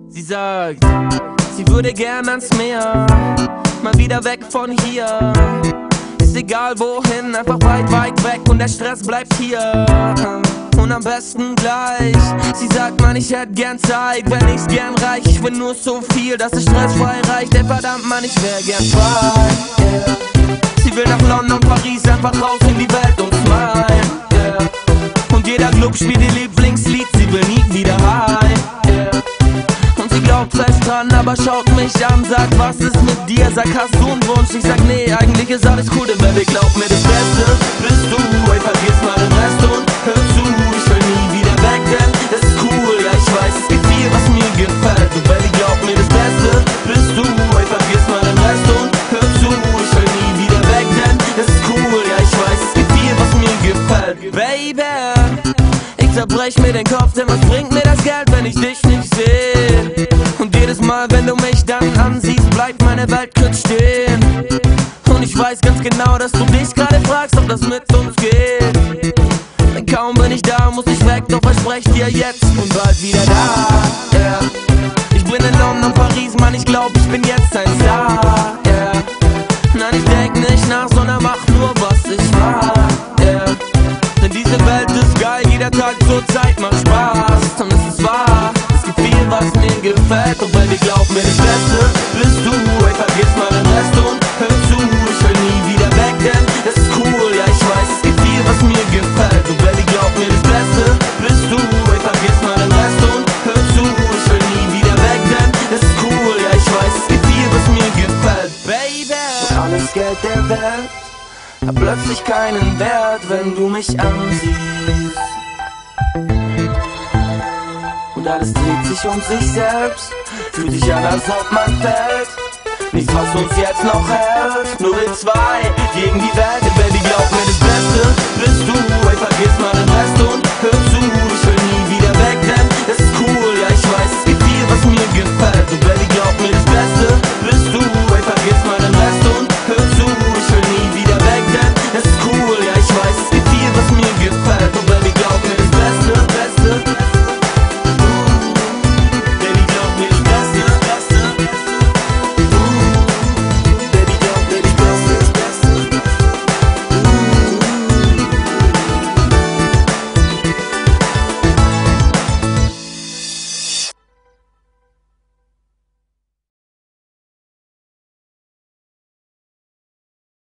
Sie sagt, sie würde gern ans Meer, mal wieder weg von hier. Ist egal wohin, einfach weit, weit weg und der Stress bleibt hier. Und am besten gleich. Sie sagt, Mann, ich hätte gern Zeit, wenn ich's gern reich. Ich will nur so viel, dass es stressfrei reicht. Ey, verdammt, Mann, ich wär gern frei, yeah. Sie will nach London, Paris, einfach raus in die Welt und smile, yeah. Und jeder Club spielt ihr Lieblingslied, sie will nie wieder heim, yeah. Und sie glaubt fest dran, aber schaut mich an, sagt, was ist mit dir? Sag, hast du einen Wunsch? Ich sag, nee, eigentlich ist alles cool, denn Baby, glaub mir, das Beste bist du. Ey, vergiss mal den Rest und hör zu, ich will nie wieder weg, denn das ist cool. Ja, ich weiß, es gibt viel, was mir gefällt. Und Baby, glaub mir, das Beste bist du. Ey, vergiss mal den Rest und hör zu, ich will nie wieder weg, denn das ist cool. Ja, ich weiß, es gibt viel, was mir gefällt. Baby, ich zerbrech mir den Kopf, denn was bringt mir das Geld, wenn ich dich nicht sehe? Und jedes Mal, wenn du mich dann ansiehst, bleibt meine Welt kurz stehen. Und ich weiß ganz genau, dass du dich gerade fragst, ob das mit uns geht. Denn kaum bin ich da, muss ich weg, doch versprech dir jetzt und bald wieder da, yeah. Ich bin in London, Paris, Mann, ich glaub, ich bin jetzt ein Star, yeah. Nein, ich denk nicht nach, sondern mach nur, was ich mag, yeah. Denn diese Welt ist geil, jeder Tag zur Zeit macht Spaß. Und es ist wahr, es gibt viel, was mir gefällt. Und Baby, glaub mir, das Beste bist du. Ey, vergiss mal den Rest und hör zu, ich will nie wieder weg, denn das ist cool. Ja, ich weiß, es gibt viel, was mir gefällt. Und Baby, glaub mir, das Beste bist du. Ey, vergiss mal den Rest und hör zu, ich will nie wieder weg, denn das ist cool. Ja, ich weiß, es gibt viel, was mir gefällt, Baby. Und alles Geld der Welt hat plötzlich keinen Wert, wenn du mich ansiehst. Und alles dreht sich um sich selbst, fühlt sich an, als ob man fällt. Nichts, was uns jetzt noch hält, nur wir zwei gegen die Welt.